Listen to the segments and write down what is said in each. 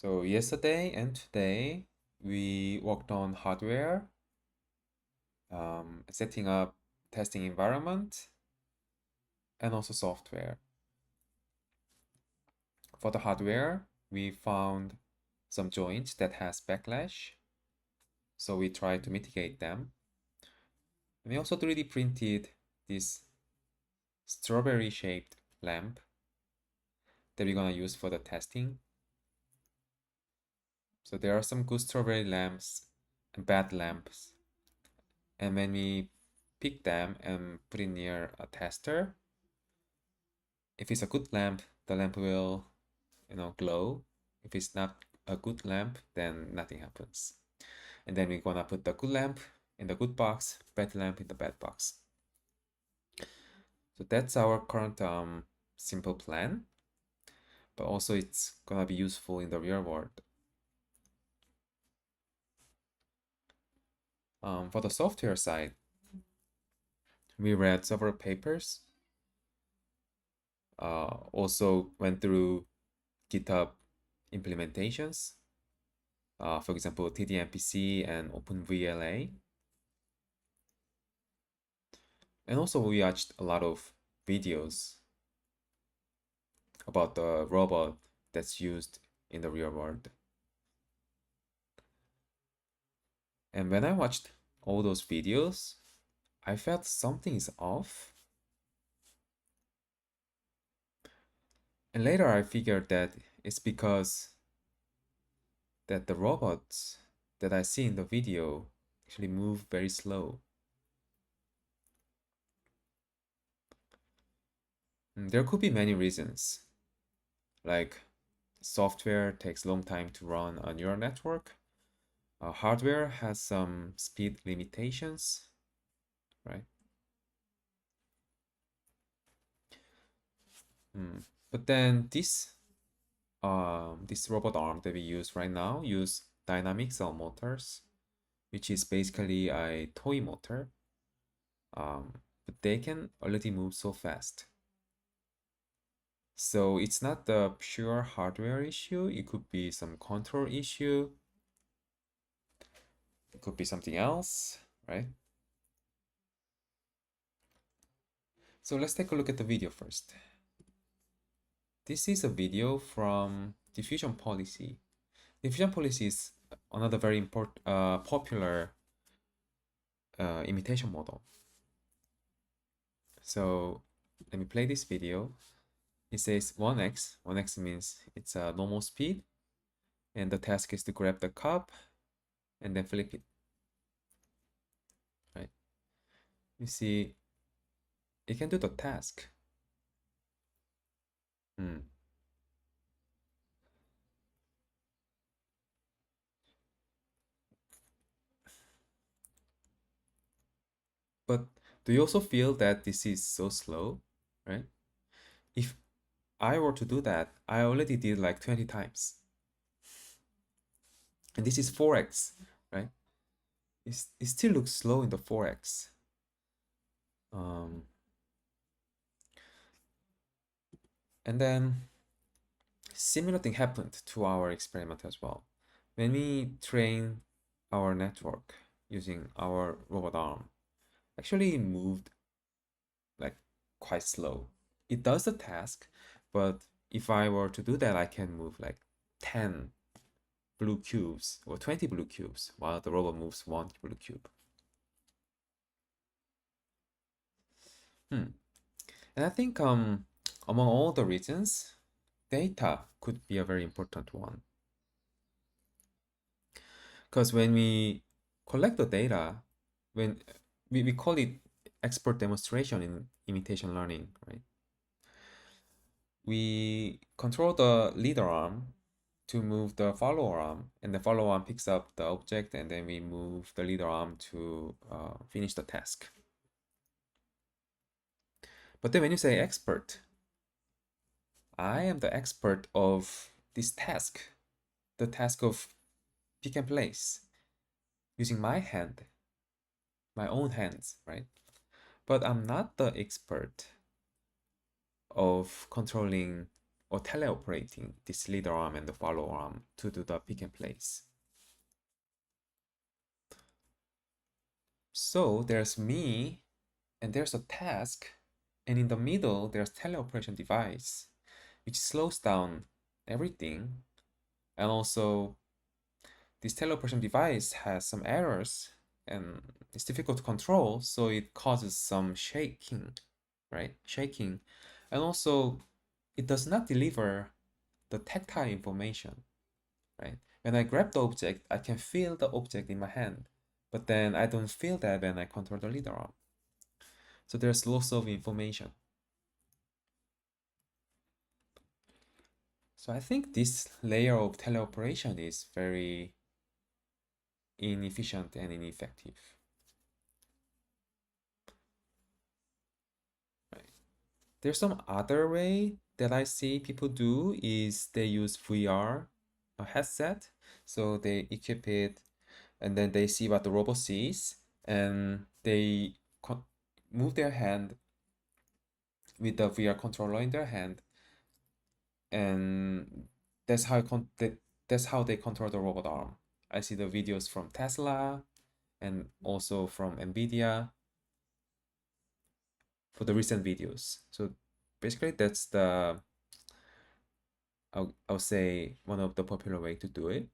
So yesterday and today we worked on hardware, setting up testing environment, and also software. For the hardware, we found some joints that has backlash, so we tried to mitigate them. And we also 3D printed this strawberry shaped lamp that we're gonna use for the testing. So there are some good strawberry lamps and bad lamps. And when we pick them and put it near a tester, if it's a good lamp, the lamp will, glow. If it's not a good lamp, then nothing happens. And then we're gonna put the good lamp in the good box, bad lamp in the bad box. So that's our current simple plan, but also it's gonna be useful in the real world. For the software side, we read several papers. Also went through GitHub implementations. For example, TDMPC and OpenVLA. And also we watched a lot of videos about the robot that's used in the real world. And when I watched all those videos, I felt something is off. And later I figured that it's because that the robots that I see in the video actually move very slow. There could be many reasons, like software takes a long time to run a neural network. Hardware has some speed limitations, right? But then this robot arm that we use right now use dynamic cell motors, which is basically a toy motor. But they can already move so fast. So it's not the pure hardware issue. It could be some control issue. It could be something else, right? So let's take a look at the video first. This is a video from diffusion policy. Diffusion policy is another very popular imitation model. So let me play this video. It says 1x. 1x means it's a normal speed. And the task is to grab the cup and then flip it. Right? You see, it can do the task. But do you also feel that this is so slow, right? If I were to do that, I already did like 20 times. And this is 4x, right? It still looks slow in the 4x. And then similar thing happened to our experiment as well. When we train our network using our robot arm, actually moved like quite slow. It does the task, but if I were to do that, I can move like 10 blue cubes or 20 blue cubes while the robot moves 1 blue cube. And I think among all the reasons, data could be a very important one. Because when we collect the data, when we call it expert demonstration in imitation learning, right? We control the leader arm to move the follower arm, and the follower arm picks up the object, and then we move the leader arm to finish the task. But then when you say expert, I am the expert of this task, the task of pick and place, using my hand, my own hands, right? But I'm not the expert of controlling or teleoperating this leader arm and the follow arm to do the pick and place. So there's me and there's a task, and in the middle there's teleoperation device, which slows down everything. And also this teleoperation device has some errors and it's difficult to control, so it causes some shaking, right? Shaking. And also it does not deliver the tactile information, right? When I grab the object, I can feel the object in my hand, but then I don't feel that when I control the leader arm. So there's loss of information. So I think this layer of teleoperation is very inefficient and ineffective. Right. There's some other way that I see people do is they use VR, a headset. So they equip it and then they see what the robot sees and they move their hand with the VR controller in their hand, and that's how that's how they control the robot arm. I see the videos from Tesla and also from Nvidia for the recent videos. So basically, that's the I'll say one of the popular way to do it.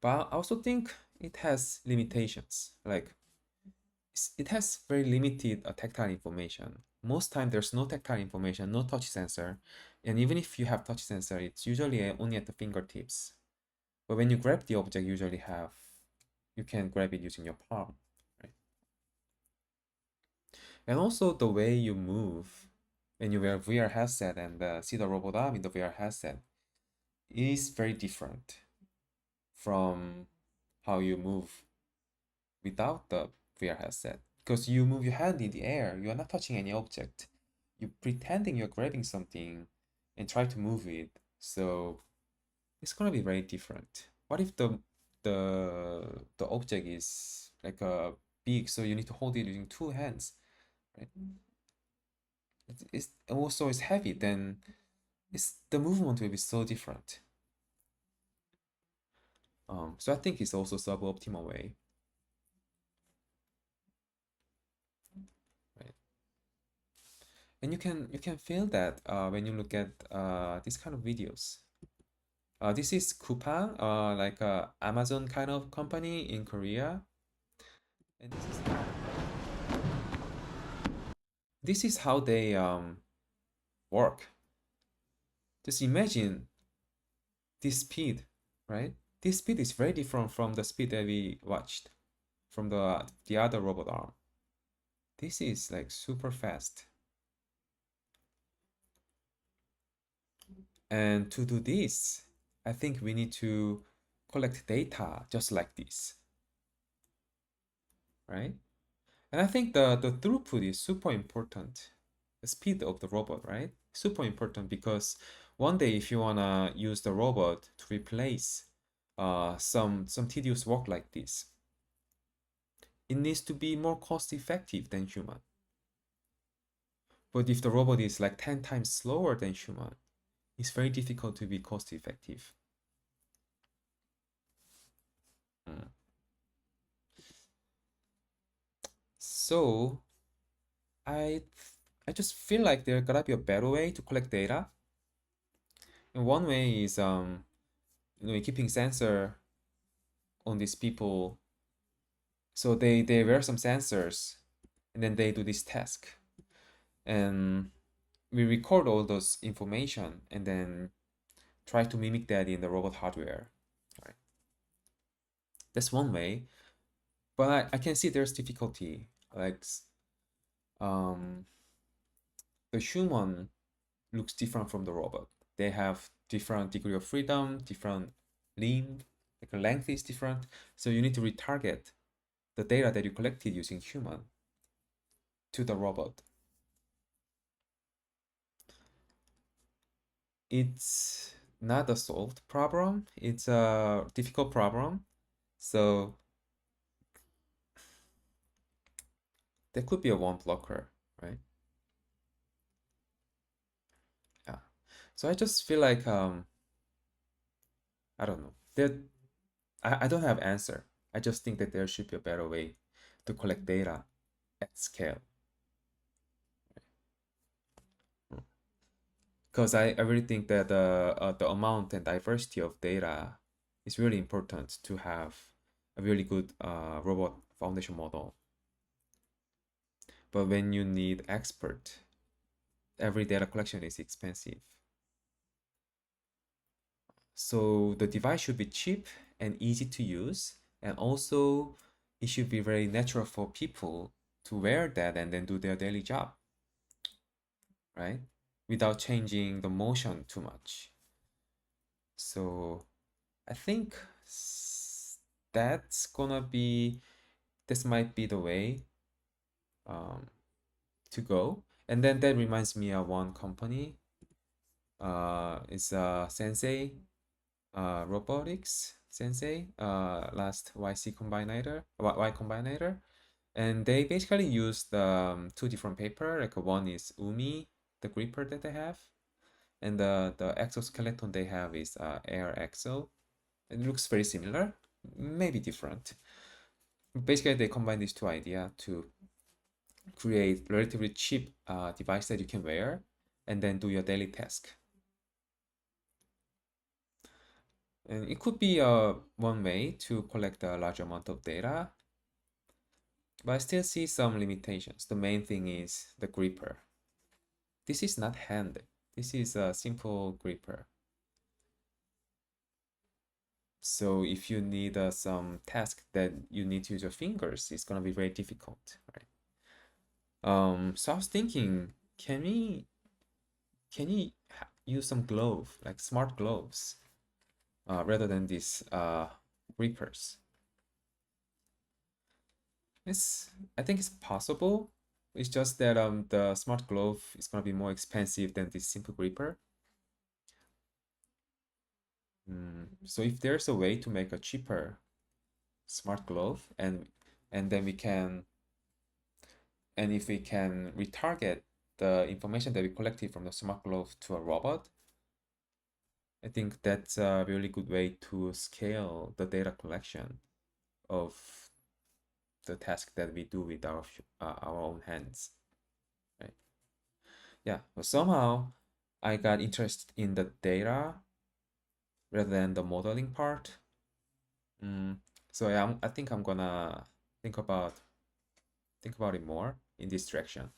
But I also think it has limitations. Like it has very limited tactile information. Most time there's no tactile information, no touch sensor, and even if you have touch sensor, it's usually only at the fingertips. But when you grab the object, you can grab it using your palm, right? And also the way you move when you wear VR headset and see the robot arm in the VR headset is very different from how you move without the VR headset. Because you move your hand in the air, you are not touching any object. You're pretending you're grabbing something and try to move it. So it's gonna be very different. What if the object is like a big, so you need to hold it using two hands, right? It's also it's heavy, then it's the movement will be so different. So I think it's also suboptimal way, right? And you can feel that when you look at these kind of videos. This is Coupang, like a Amazon kind of company in Korea, and this is how they work. Just imagine this speed, right? This speed is very different from the speed that we watched from the other robot arm. This is like super fast. And to do this, I think we need to collect data just like this, right? And I think the throughput is super important. The speed of the robot, right? Super important because one day if you wanna use the robot to replace some tedious work like this, it needs to be more cost effective than human. But if the robot is like 10 times slower than human, it's very difficult to be cost effective. Mm. So I I just feel like there gotta be a better way to collect data. And one way is keeping sensor on these people. So they wear some sensors and then they do this task. And we record all those information and then try to mimic that in the robot hardware. Right. That's one way. But I can see there's difficulty. Like um the human looks different from the robot. They have different degree of freedom, different limb, like the length is different. So you need to retarget the data that you collected using human to the robot. It's not a solved problem, it's a difficult problem. So there could be a one blocker, right? So I just feel like I don't know. I don't have answer. I just think that there should be a better way to collect data at scale. Because I really think that the amount and diversity of data is really important to have a really good robot foundation model. But when you need expert, every data collection is expensive. So the device should be cheap and easy to use, and also it should be very natural for people to wear that and then do their daily job, right? Without changing the motion too much. So I think that's gonna be this might be the way um, to go. And then that reminds me of one company. It's Sensei Robotics Sensei, last YC combinator, Y combinator, and they basically used two different paper. Like one is Umi, the gripper that they have, and the exoskeleton they have is Air Exo. It looks very similar, maybe different. Basically, they combine these two ideas to create relatively cheap device that you can wear and then do your daily task. And it could be one way to collect a large amount of data, but I still see some limitations. The main thing is the gripper. This is not hand. This is a simple gripper. So if you need some task that you need to use your fingers, it's gonna be very difficult, right? So I was thinking, can we use some glove, like smart gloves, rather than these grippers? I think it's possible. It's just that the smart glove is gonna be more expensive than this simple gripper. So if there's a way to make a cheaper smart glove and then we can and if we can retarget the information that we collected from the smart glove to a robot, I think that's a really good way to scale the data collection of the task that we do with our own hands, right? Yeah, but somehow I got interested in the data rather than the modeling part. Mm, so yeah, I think I'm gonna think about think about it more in this direction.